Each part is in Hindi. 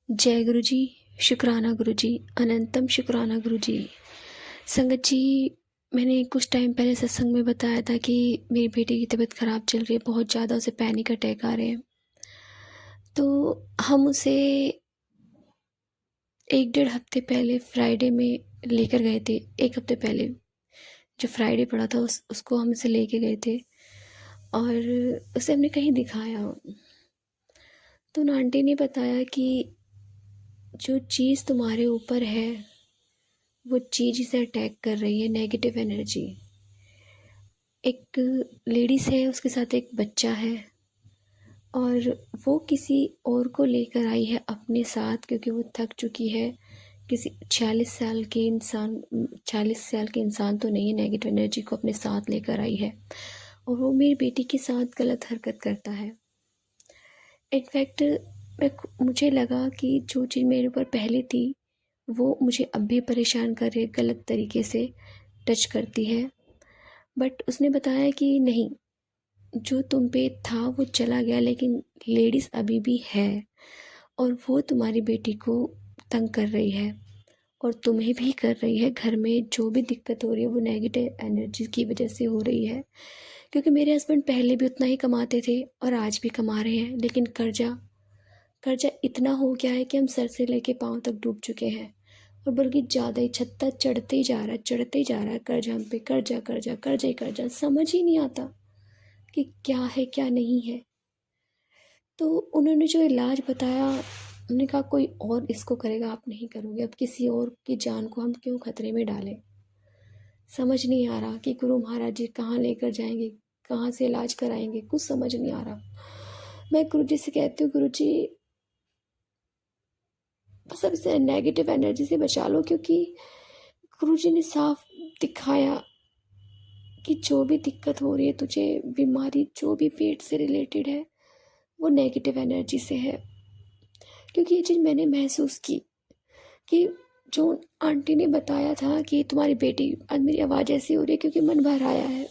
जय गुरु जी, शुक्राना गुरु जी, अनंतम शुक्राना गुरु जी। संगत जी, मैंने कुछ टाइम पहले सत्संग में बताया था कि मेरी बेटी की तबीयत ख़राब चल रही है, बहुत ज़्यादा उसे पैनिक अटैक आ रहे हैं। तो हम उसे 1-1.5 हफ्ते पहले फ्राइडे में लेकर गए थे। 1 हफ्ते पहले जो फ्राइडे पड़ा था उसको हम उसे लेके गए थे और उसे हमने कहीं दिखाया। तो उन आंटी ने बताया कि जो चीज़ तुम्हारे ऊपर है वो चीज़ इसे अटैक कर रही है, नेगेटिव एनर्जी। एक लेडीज़ है, उसके साथ एक बच्चा है और वो किसी और को लेकर आई है अपने साथ, क्योंकि वो थक चुकी है। किसी 40 साल के इंसान तो नहीं है, नेगेटिव एनर्जी को अपने साथ लेकर आई है और वो मेरी बेटी के साथ गलत हरकत करता है। इनफैक्ट मुझे लगा कि जो चीज़ मेरे ऊपर पहले थी वो मुझे अब भी परेशान कर रही है, गलत तरीके से टच करती है। बट उसने बताया कि नहीं, जो तुम पे था वो चला गया, लेकिन लेडीज़ अभी भी है और वो तुम्हारी बेटी को तंग कर रही है और तुम्हें भी कर रही है। घर में जो भी दिक्कत हो रही है वो नेगेटिव एनर्जी की वजह से हो रही है, क्योंकि मेरे हस्बैंड पहले भी उतना ही कमाते थे और आज भी कमा रहे हैं, लेकिन कर्जा कर्जा इतना हो गया है कि हम सर से लेके पाँव तक डूब चुके हैं और बल्कि ज़्यादा ही छत्ता चढ़ते ही जा रहा है, चढ़ते ही जा रहा है। कर्जा हम पे कर्जा कर्जा कर्जा ही कर्जा, समझ ही नहीं आता कि क्या है क्या नहीं है। तो उन्होंने जो इलाज बताया, उन्होंने कहा कोई और इसको करेगा, आप नहीं करोगे। अब किसी और की जान को हम क्यों खतरे में डालें। समझ नहीं आ रहा कि गुरु महाराज जी कहाँ लेकर जाएंगे, कहाँ से इलाज कराएंगे, कुछ समझ नहीं आ रहा। मैं गुरु जी से कहती हूँ, गुरु जी बस अब इसे नेगेटिव एनर्जी से बचा लो, क्योंकि गुरु जी ने साफ दिखाया कि जो भी दिक्कत हो रही है तुझे, बीमारी जो भी पेट से रिलेटेड है वो नेगेटिव एनर्जी से है। क्योंकि ये चीज़ मैंने महसूस की कि जो आंटी ने बताया था कि तुम्हारी बेटी, आज मेरी आवाज़ ऐसी हो रही है क्योंकि मन भर आया है।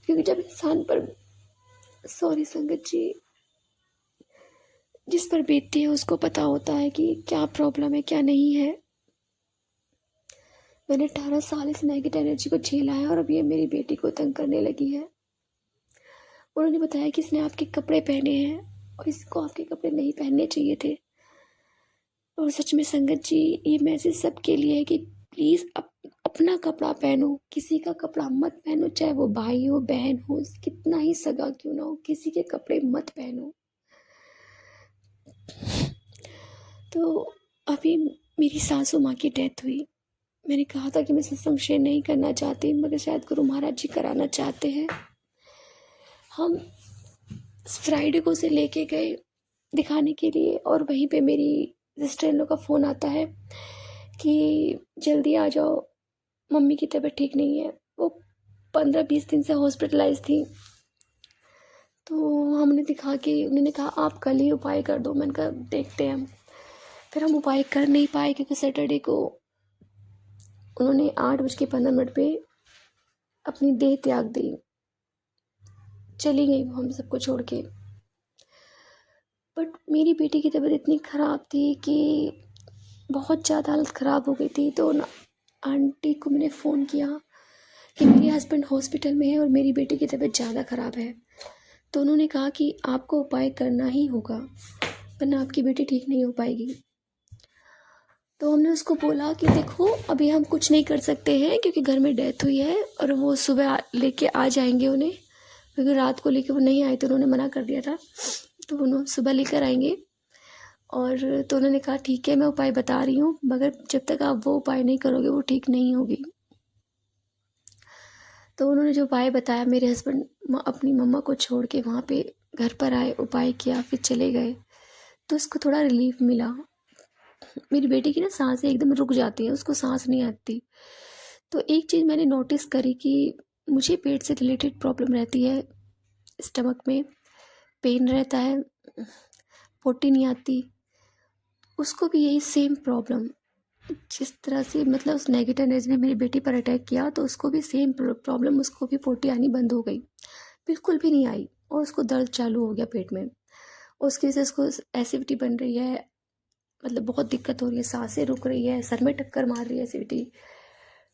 क्योंकि जब इंसान पर, सॉरी संगत जी, जिस पर बीतती है उसको पता होता है कि क्या प्रॉब्लम है क्या नहीं है। मैंने 18 साल इस नेगेटिव एनर्जी को झेला है और अब ये मेरी बेटी को तंग करने लगी है। उन्होंने बताया कि इसने आपके कपड़े पहने हैं और इसको आपके कपड़े नहीं पहनने चाहिए थे। और सच में संगत जी, ये मैसेज सबके लिए है कि प्लीज़ अपना कपड़ा पहनो, किसी का कपड़ा मत पहनो। चाहे वो भाई हो, बहन हो, कितना ही सगा क्यों ना हो, किसी के कपड़े मत पहनो। तो अभी मेरी सासू माँ की डेथ हुई। मैंने कहा था कि मैं सत्संग शेयर नहीं करना चाहती, मगर शायद गुरु महाराज जी कराना चाहते हैं। हम फ्राइडे को उसे लेके गए दिखाने के लिए और वहीं पे मेरी सिस्टर इन लॉ का फ़ोन आता है कि जल्दी आ जाओ, मम्मी की तबीयत ठीक नहीं है। वो 15-20 दिन से हॉस्पिटलाइज थी। तो हमने दिखा के, उन्होंने कहा आप कल ही उपाय कर दो। मैंने कहा देखते हैं हम। फिर हम उपाय कर नहीं पाए क्योंकि सैटरडे को उन्होंने 8:15 पे अपनी देह त्याग दी, चली गई वो हम सबको छोड़ के। बट मेरी बेटी की तबीयत इतनी ख़राब थी कि बहुत ज़्यादा हालत ख़राब हो गई थी। तो ना आंटी को मैंने फ़ोन किया कि मेरे हस्बैंड हॉस्पिटल में है और मेरी बेटी की तबीयत ज़्यादा ख़राब है। तो उन्होंने कहा कि आपको उपाय करना ही होगा, वरना आपकी बेटी ठीक नहीं हो पाएगी। तो हमने उसको बोला कि देखो अभी हम कुछ नहीं कर सकते हैं क्योंकि घर में डेथ हुई है और वो सुबह लेके आ जाएंगे उन्हें, क्योंकि रात को लेके वो नहीं आए तो उन्होंने मना कर दिया था, तो उन्होंने सुबह लेकर आएंगे। और तो उन्होंने कहा ठीक है मैं उपाय बता रही हूँ, मगर जब तक आप वो उपाय नहीं करोगे वो ठीक नहीं होगी। तो उन्होंने जो उपाय बताया, मेरे हस्बैंड अपनी मम्मा को छोड़ के वहाँ पे घर पर आए, उपाय किया, फिर चले गए। तो उसको थोड़ा रिलीफ मिला। मेरी बेटी की ना सांसें एकदम रुक जाती हैं, उसको सांस नहीं आती। तो एक चीज़ मैंने नोटिस करी कि मुझे पेट से रिलेटेड प्रॉब्लम रहती है, स्टमक में पेन रहता है, पोटी नहीं आती। उसको भी यही सेम प्रॉब्लम, जिस तरह से मतलब उस नेगेटिव एनर्जी ने मेरी बेटी पर अटैक किया तो उसको भी सेम प्रॉब्लम, उसको भी पोटी आनी बंद हो गई, बिल्कुल भी नहीं आई और उसको दर्द चालू हो गया पेट में। उसकी वजह से उसको एसिडिटी बन रही है, मतलब बहुत दिक्कत हो रही है, सांसें रुक रही है, सर में टक्कर मार रही है एसिडिटी।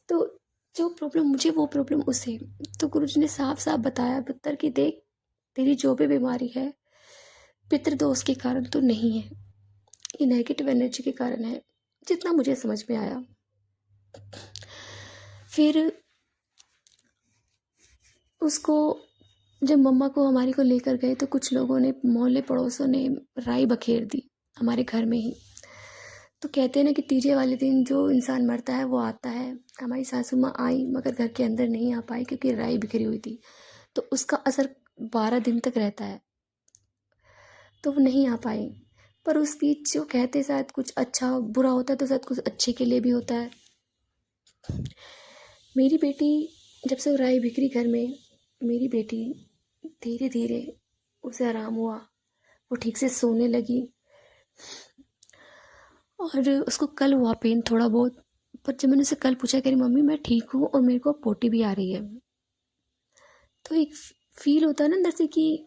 तो जो प्रॉब्लम मुझे वो प्रॉब्लम उसे। तो गुरुजी ने साफ साफ बताया पुत्र कि देख, तेरी जो भी बीमारी है पितृदोष के कारण तो नहीं है, ये नेगेटिव एनर्जी के कारण है, जितना मुझे समझ में आया। फिर उसको जब मम्मा को हमारी को लेकर गए तो कुछ लोगों ने, मोहल्ले पड़ोसों ने राई बखेर दी हमारे घर में ही। तो कहते हैं ना कि तीजे वाले दिन जो इंसान मरता है वो आता है। हमारी सासू माँ आई मगर घर के अंदर नहीं आ पाई क्योंकि राई बिखरी हुई थी, तो उसका असर 12 दिन तक रहता है, तो वो नहीं आ पाई। पर उस बीच जो कहते शायद कुछ अच्छा बुरा होता है तो शायद कुछ अच्छे के लिए भी होता है। मेरी बेटी जब से राई बिखरी घर में, मेरी बेटी धीरे धीरे उसे आराम हुआ, वो ठीक से सोने लगी। और उसको कल हुआ पेन थोड़ा बहुत, पर जब मैंने उसे कल पूछा कि मम्मी मैं ठीक हूँ और मेरे को पोटी भी आ रही है, तो एक फील होता है ना अंदर से कि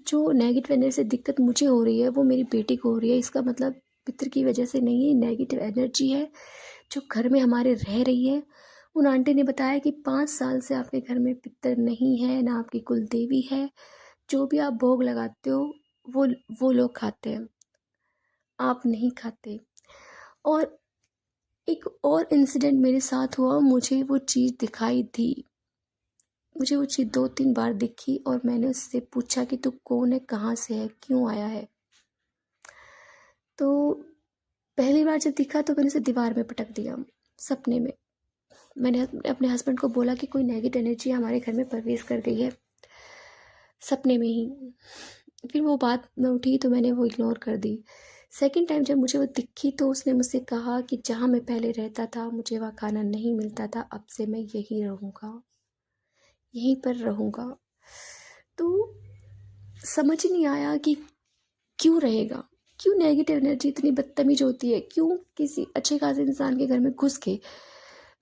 जो नेगेटिव एनर्जी से दिक्कत मुझे हो रही है वो मेरी बेटी को हो रही है। इसका मतलब पितर की वजह से नहीं है, नेगेटिव एनर्जी है जो घर में हमारे रह रही है। उन आंटी ने बताया कि 5 साल से आपके घर में पितर नहीं है, ना आपकी कुल देवी है, जो भी आप भोग लगाते हो वो लोग खाते हैं, आप नहीं खाते। और एक और इंसिडेंट मेरे साथ हुआ, मुझे वो चीज़ दिखाई थी, मुझे वो चीज़ 2-3 बार दिखी और मैंने उससे पूछा कि तू कौन है, कहाँ से है, क्यों आया है। तो पहली बार जब दिखा तो मैंने उसे दीवार में पटक दिया सपने में। मैंने अपने हस्बैंड को बोला कि कोई नेगेटिव एनर्जी हमारे घर में प्रवेश कर गई है, सपने में ही। फिर वो बात में उठी तो मैंने वो इग्नोर कर दी। सेकंड टाइम जब मुझे वो दिखी तो उसने मुझसे कहा कि जहाँ मैं पहले रहता था मुझे वहाँ खाना नहीं मिलता था, अब से मैं यहीं रहूँगा, यहीं पर रहूँगा। तो समझ नहीं आया कि क्यों रहेगा, क्यों नेगेटिव एनर्जी इतनी बदतमीज होती है, क्यों किसी अच्छे खासे इंसान के घर में घुस के,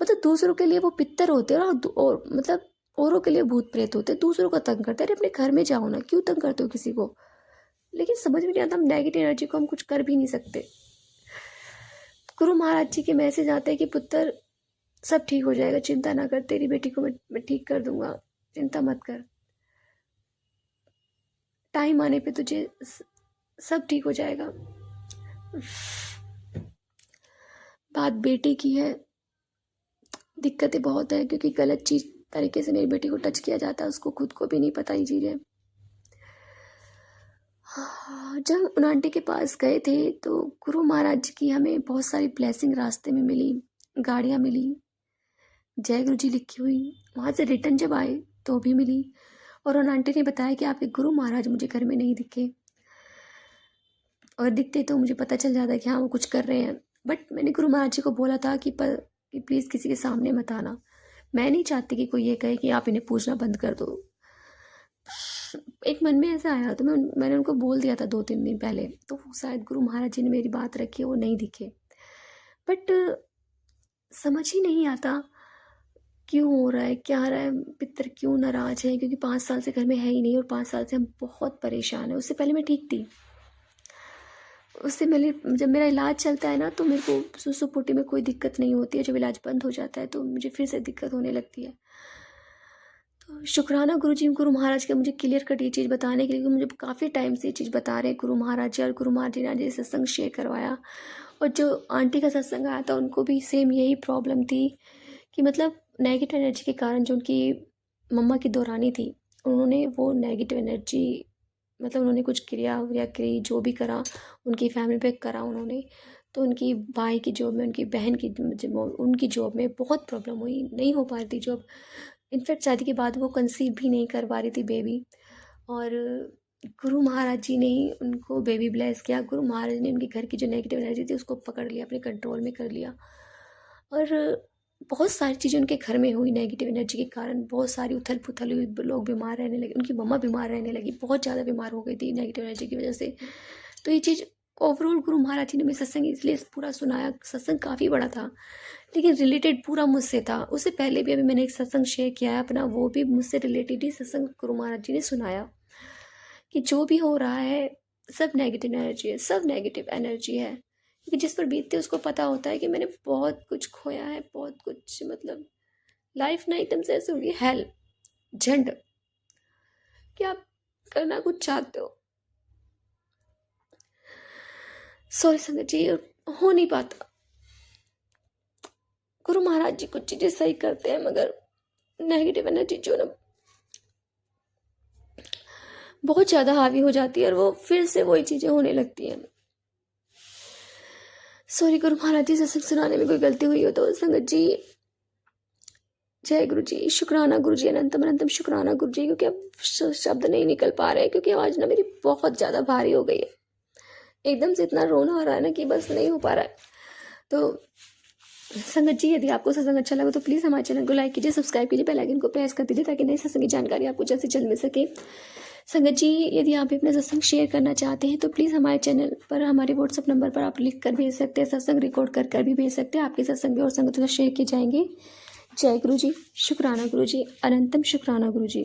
मतलब दूसरों के लिए वो पितर होते हैं और मतलब औरों के लिए भूत प्रेत होते हैं, दूसरों का तंग करते हैं। अरे अपने घर में जाओ ना, क्यों तंग करते हो किसी को। लेकिन समझ में नहीं आता, हम नेगेटिव एनर्जी को हम कुछ कर भी नहीं सकते। गुरु महाराज जी के मैसेज आते हैं कि पुत्र सब ठीक हो जाएगा, चिंता ना कर, तेरी बेटी को मैं ठीक कर दूंगा, चिंता मत कर, टाइम आने पे तुझे सब ठीक हो जाएगा। बात बेटे की है, दिक्कतें बहुत है क्योंकि गलत चीज तरीके से मेरी बेटी को टच किया जाता है, उसको खुद को भी नहीं पता ये चीज़ें। जब उन आंटी के पास गए थे तो गुरु महाराज जी की हमें बहुत सारी ब्लेसिंग रास्ते में मिली, गाड़ियाँ मिली, जय गुरु जी लिखी हुई। वहाँ से रिटर्न जब आए तो भी मिली। और उन आंटी ने बताया कि आपके गुरु महाराज मुझे घर में नहीं दिखे, और दिखते तो मुझे पता चल जाता कि हाँ वो कुछ कर रहे हैं। बट मैंने गुरु महाराज जी को बोला था कि प्लीज़ किसी के सामने मत आना, मैं नहीं चाहती कि कोई ये कहे कि आप इन्हें पूछना बंद कर दो। एक मन में ऐसा आया तो मैंने उनको बोल दिया था 2-3 दिन पहले, तो शायद गुरु महाराज जी ने मेरी बात रखी, वो नहीं दिखे। बट समझ ही नहीं आता क्यों हो रहा है, क्या हो रहा है, पितर क्यों नाराज है, क्योंकि 5 साल से घर में है ही नहीं और 5 साल से हम बहुत परेशान हैं। उससे पहले मैं ठीक थी, उससे पहले जब मेरा इलाज चलता है ना तो मेरे को सुसु पोटी में कोई दिक्कत नहीं होती है, जब इलाज बंद हो जाता है तो मुझे फिर से दिक्कत होने लगती है। तो शुक्राना गुरुजी, गुरु महाराज का मुझे क्लियर कट ये चीज़ बताने के लिए, मुझे काफ़ी टाइम से ये चीज़ बता रहे हैं गुरु महाराज जी। और गुरु महाराज जी ने आज ये सत्संग शेयर करवाया, और जो आंटी का सत्संग आया था उनको भी सेम यही प्रॉब्लम थी कि मतलब नेगेटिव एनर्जी के कारण जो उनकी मम्मा की दौरानी थी, उन्होंने वो नेगेटिव एनर्जी, मतलब उन्होंने कुछ क्रिया व्रिया करी, जो भी करा उनकी फैमिली पे करा उन्होंने, तो उनकी भाई की जॉब में, उनकी बहन की उनकी जॉब में बहुत प्रॉब्लम हुई, नहीं हो पा रही थी जॉब। इनफैक्ट शादी के बाद वो कंसीव भी नहीं कर पा रही थी बेबी। और गुरु महाराज जी ने ही उनको बेबी ब्लेस किया। गुरु महाराज ने उनके घर की जो नेगेटिव एनर्जी थी उसको पकड़ लिया, अपने कंट्रोल में कर लिया। और बहुत सारी चीज़ें उनके घर में हुई नेगेटिव एनर्जी के कारण, बहुत सारी उथल पुथल हुई, लोग बीमार रहने लगे, उनकी मम्मा बीमार रहने लगी, बहुत ज़्यादा बीमार हो गई थी नेगेटिव एनर्जी की वजह से। तो ये चीज़ ओवरऑल गुरु महाराज जी ने मेरे सत्संग इसलिए पूरा सुनाया, सत्संग काफ़ी बड़ा था लेकिन रिलेटेड पूरा मुझसे था। उससे पहले भी अभी मैंने एक सत्संग शेयर किया है अपना, वो भी मुझसे रिलेटेड ही सत्संग गुरु महाराज जी ने सुनाया कि जो भी हो रहा है सब नेगेटिव एनर्जी है, सब नेगेटिव एनर्जी है, क्योंकि जिस पर बीतते उसको पता होता है कि मैंने बहुत कुछ खोया है, बहुत कुछ, मतलब लाइफ ना एकदम से ऐसे होगी हेल झंड कि आप करना कुछ चाहते हो, सॉरी संगत जी, हो नहीं पाता। गुरु महाराज जी कुछ चीजें सही करते हैं, मगर नेगेटिव एनर्जी जो ना बहुत ज्यादा हावी हो जाती है और वो फिर से वही चीजें होने लगती हैं। सॉरी गुरु महाराज जी, सत्संग सुनाने में कोई गलती हुई हो तो संगत जी जय गुरु जी, शुक्राना गुरु जी, अनंतम अनंतम शुक्राना गुरु जी, क्योंकि अब शब्द नहीं निकल पा रहे हैं, क्योंकि आवाज ना मेरी बहुत ज्यादा भारी हो गई है, एकदम से इतना रोना आ रहा है ना कि बस नहीं हो पा रहा है। तो संगत जी यदि आपको सत्संग अच्छा लगा तो प्लीज़ हमारे चैनल को लाइक कीजिए, सब्सक्राइब कीजिए, बेल आइकन को प्रेस कर दीजिए ताकि नई सत्संग की जानकारी आपको जल्द से जल्द मिल सके। संगत जी यदि आप अपना सत्संग शेयर करना चाहते हैं तो प्लीज़ हमारे चैनल पर हमारे व्हाट्सअप नंबर पर आप लिख कर भेज सकते हैं, सत्संग रिकॉर्ड कर भी भेज सकते हैं, आपके सत्संग भी और संगत का शेयर किए जाएंगे। जय गुरु जी, शुक्राना गुरु जी, अनंतम शुक्राना गुरु जी।